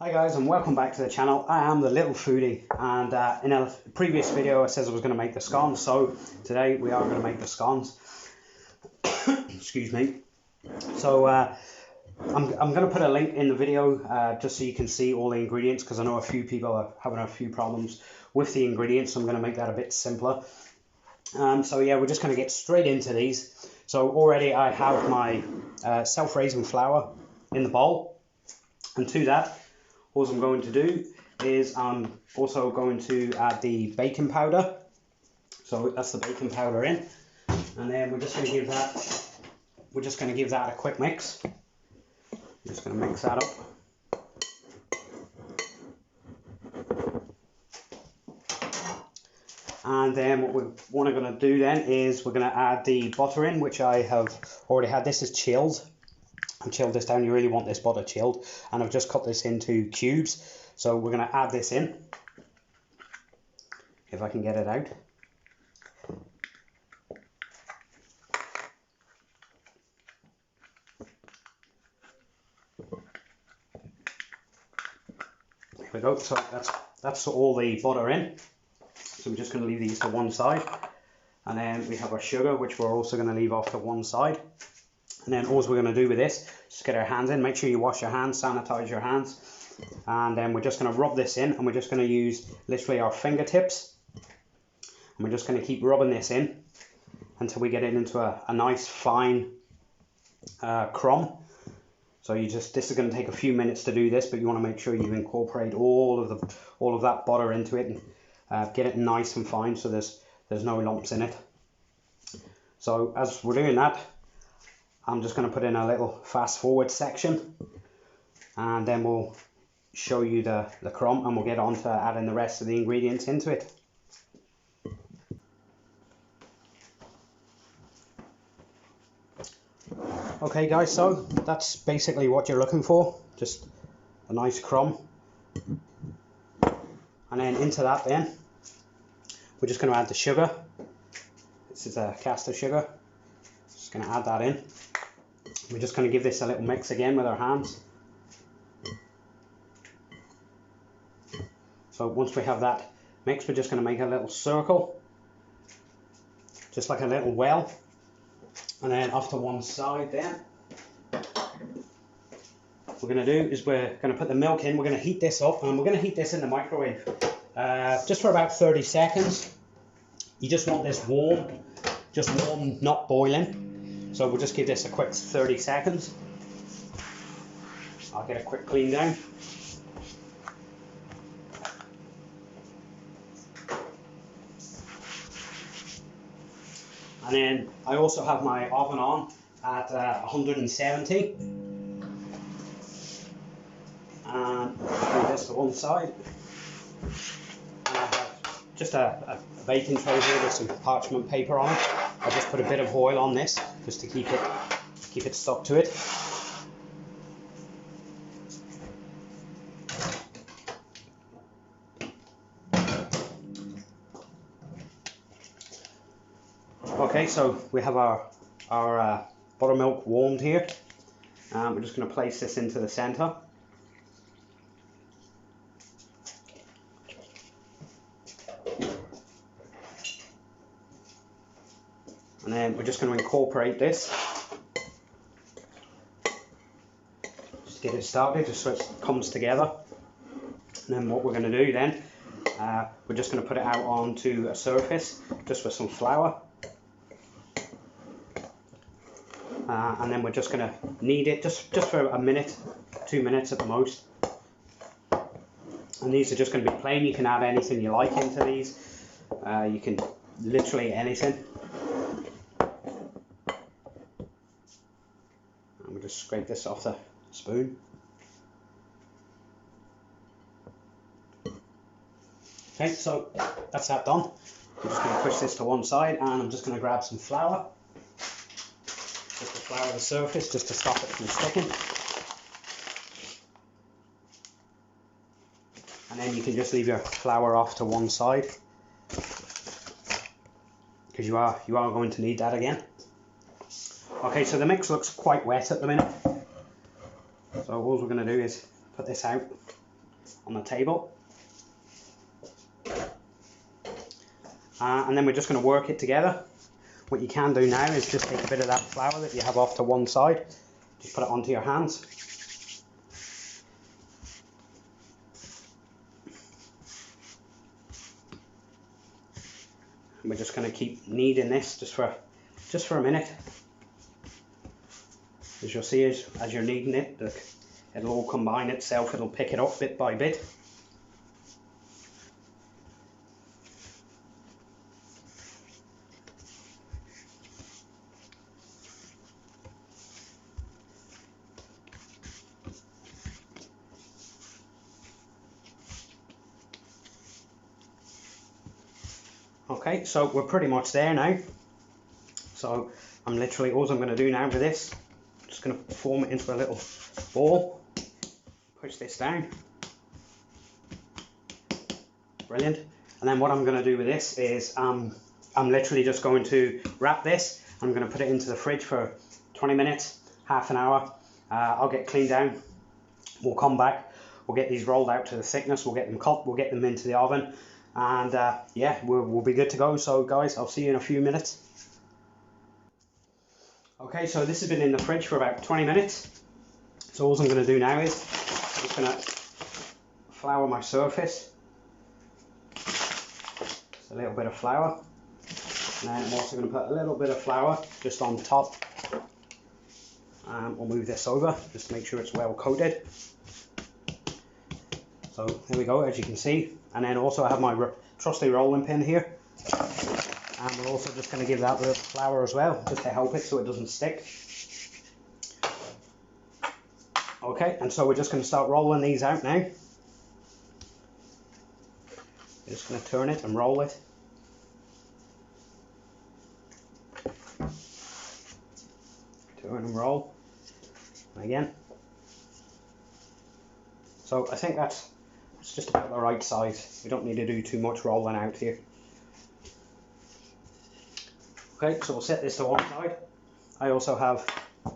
Hi guys, and welcome back to the channel. I am the Little Foodie, and in a previous video I said I was going to make the scones, so today we are going to make the scones. Excuse me. So I'm going to put a link in the video just so you can see all the ingredients, because I know a few people are having a few problems with the ingredients, so I'm going to make that a bit simpler. So yeah, we're just going to get straight into these. So already I have my self-raising flour in the bowl, and to that all I'm going to do is I'm also going to add the baking powder. So that's the baking powder in, and then we're just going to give that a quick mix. I'm just going to mix that up. And then what we're going to do then is we're going to add the butter in, which I have already had. This is chilled. I've chilled this down. You really want this butter chilled, and I've just cut this into cubes. So we're going to add this in, if I can get it out. Here we go. So that's all the butter in. So we're just going to leave these to one side, and then we have our sugar, which we're also going to leave off to one side. And then all we're going to do with this, just get our hands in. Make sure you wash your hands, sanitize your hands. And then we're just going to rub this in, and we're just going to use literally our fingertips. And we're just going to keep rubbing this in until we get it into a nice fine crumb. So this is going to take a few minutes to do this, but you want to make sure you incorporate all of that butter into it and get it nice and fine, so there's no lumps in it. So as we're doing that, I'm just going to put in a little fast forward section, and then we'll show you the crumb, and we'll get on to adding the rest of the ingredients into it. Okay guys, so that's basically what you're looking for, just a nice crumb. And then into that then, we're just going to add the sugar. This is a caster sugar. Just going to add that in. We're just going to give this a little mix again with our hands. So once we have that mixed, we're just going to make a little circle, just like a little well, and then off to one side then. What we're going to do is we're going to put the milk in. We're going to heat this up, and we're going to heat this in the microwave just for about 30 seconds. You just want this warm, not boiling. So we'll just give this a quick 30 seconds. I'll get a quick clean down. And then I also have my oven on at 170. And move this to one side. And I have just a baking tray here with some parchment paper on it. I'll just put a bit of oil on this just to keep it stuck to it. Okay, so we have our buttermilk warmed here. We're just going to place this into the center. And then we're just going to incorporate this. Just get it started, just so it comes together. And then what we're going to do then, we're just going to put it out onto a surface, just with some flour. And then we're just going to knead it just for a minute, 2 minutes at the most. And these are just going to be plain. You can add anything you like into these. You can literally anything. And we'll just scrape this off the spoon. Okay, so that's that done. I'm just going to push this to one side, and I'm just going to grab some flour. Just to flour the surface, just to stop it from sticking. And then you can just leave your flour off to one side, because you are going to need that again. Okay, so the mix looks quite wet at the minute. So all we're going to do is put this out. on the table. And then we're just going to work it together. What you can do now is just take a bit of that flour that you have off to one side, just put it onto your hands. And we're just going to keep kneading this just for a minute. As you'll see, as you're kneading it, it'll all combine itself, it'll pick it up bit by bit. Okay, so we're pretty much there now. So all I'm going to do now with this, I'm just going to form it into a little ball, push this down. Brilliant. And then what I'm going to do with this is I'm literally just going to wrap this. I'm going to put it into the fridge for 20 minutes, half an hour. I'll get cleaned down. We'll come back. We'll get these rolled out to the thickness. We'll get them cut. We'll get them into the oven. And yeah, we'll be good to go. So guys, I'll see you in a few minutes. Okay, so this has been in the fridge for about 20 minutes. So all I'm going to do now is I'm just going to flour my surface. Just a little bit of flour. And then I'm also going to put a little bit of flour just on top. And we'll move this over just to make sure it's well coated. So there we go, as you can see. And then also I have my trusty rolling pin here. And we're also just going to give that a bit of flour as well, just to help it so it doesn't stick. Okay, and so we're just going to start rolling these out now. We're just going to turn it and roll it. Turn and roll. And again. So I think that's just about the right size. We don't need to do too much rolling out here. Okay, so we'll set this to one side. I also have a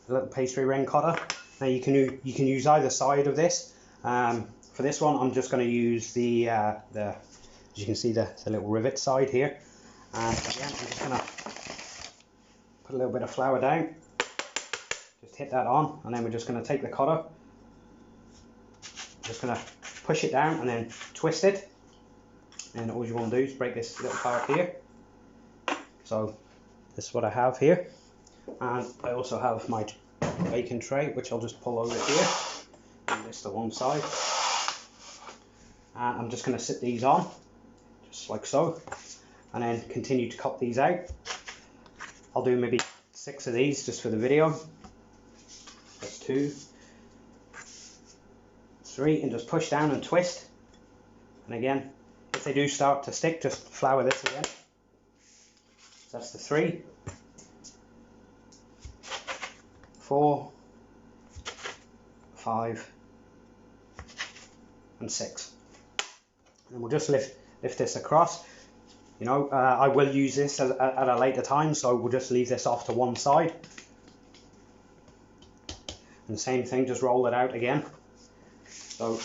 little pastry ring cutter. Now you can use either side of this. For this one, I'm just going to use the as you can see the little rivet side here. And again, I'm just going to put a little bit of flour down. Just hit that on, and then we're just going to take the cutter. Just going to push it down and then twist it. And all you want to do is break this little part here. So this is what I have here. And I also have my baking tray, which I'll just pull over here. And this to one side. And I'm just going to sit these on, just like so. And then continue to cut these out. I'll do maybe 6 of these just for the video. That's 2, 3, and just push down and twist. And again, if they do start to stick, just flour this again. So that's the 3, 4, 5, and 6. And we'll just lift this across. You know, I will use this at a later time, so we'll just leave this off to one side. And same thing, just roll it out again. So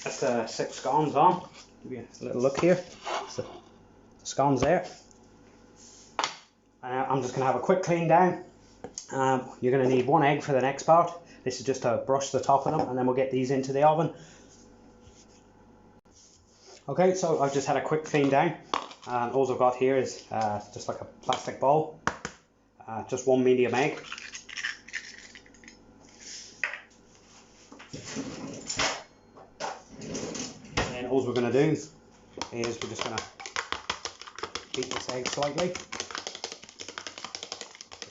that's the 6 scones on. Give you a little look here. So the scones there. I'm just going to have a quick clean down. You're going to need 1 egg for the next part. This is just to brush the top of them, and then we'll get these into the oven. Okay, so I've just had a quick clean down. All I've got here is just like a plastic bowl. Just 1 medium egg. And all we're going to do is we're just going to beat this egg slightly. It'll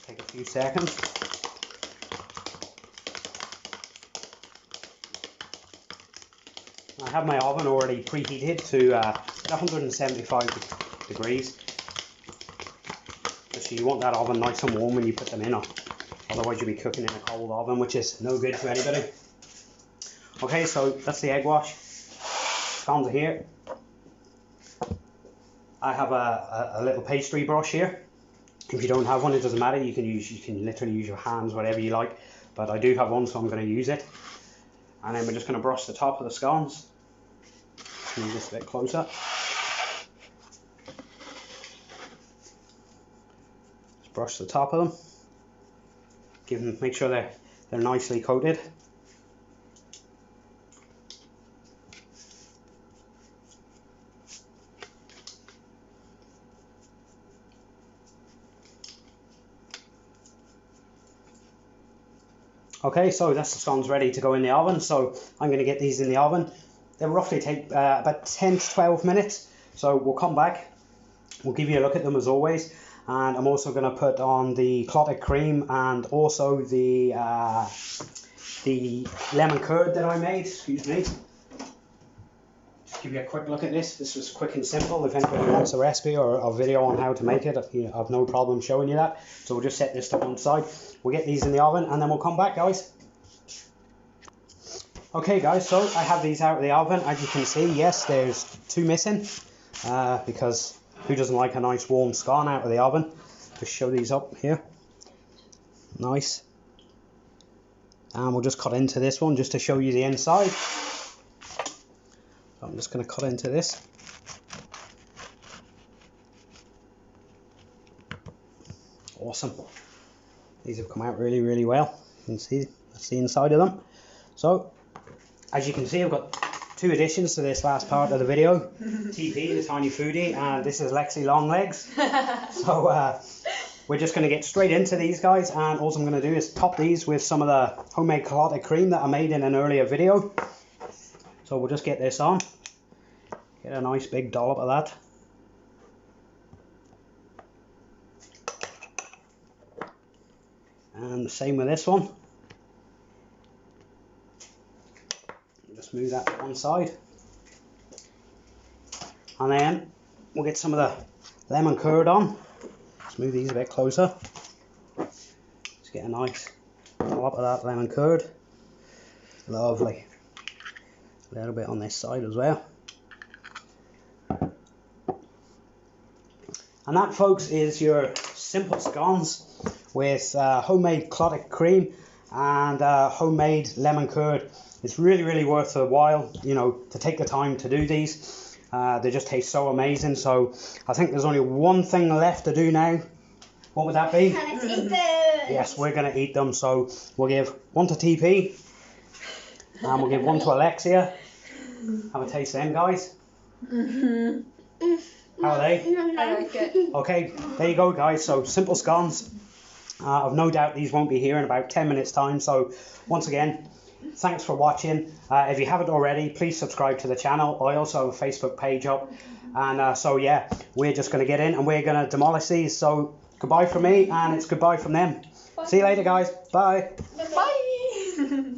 take a few seconds. I have my oven already preheated to 175 degrees. So you want that oven nice and warm when you put them in, otherwise you'll be cooking in a cold oven, which is no good to anybody. Okay, so that's the egg wash. Scones are here. I have a little pastry brush here. If you don't have one, it doesn't matter. You can literally use your hands, whatever you like. But I do have one, so I'm going to use it. And then we're just going to brush the top of the scones. Move this a bit closer. Just brush the top of them. Make sure they're nicely coated. Okay, so that's the scones ready to go in the oven. So I'm going to get these in the oven. They'll roughly take about 10 to 12 minutes. So we'll come back. We'll give you a look at them as always. And I'm also going to put on the clotted cream and also the lemon curd that I made. Excuse me. Just give you a quick look at this. This was quick and simple. If anybody wants a recipe or a video on how to make it, I've no problem showing you that. So we'll just set this to one side. We'll get these in the oven and then we'll come back, guys. Okay guys, so I have these out of the oven. As you can see, yes, there's 2 missing because who doesn't like a nice warm scone out of the oven? Just show these up here. Nice. And we'll just cut into this one just to show you the inside. So I'm just going to cut into this. Awesome. These have come out really, really well. You can see that's the inside of them. So, as you can see, I've got 2 additions to this last part of the video. TP, the tiny foodie, and this is Lexi Longlegs. So, we're just going to get straight into these guys, and all I'm going to do is top these with some of the homemade clotted cream that I made in an earlier video. So we'll just get this on. Get a nice big dollop of that. And the same with this one. Just move that to one side. And then we'll get some of the lemon curd on. Let's move these a bit closer. Let's get a nice dollop of that lemon curd. Lovely. A little bit on this side as well. And that, folks, is your simple scones with homemade clotted cream and homemade lemon curd. It's really, really worth the while, you know, to take the time to do these. They just taste so amazing. So I think there's only one thing left to do now. What would that be? Let's eat them. Yes, we're going to eat them. So we'll give one to TP and we'll give one to Alexia. Have a taste of them, guys. How are they? I like it. Okay, there you go, guys. So simple scones. I've no doubt these won't be here in about 10 minutes time. So once again, thanks for watching. If you haven't already, please subscribe to the channel. I also have a Facebook page up. And so yeah, we're just going to get in and we're going to demolish these. So goodbye from me and it's goodbye from them. Bye. See you later, guys. Bye. Bye.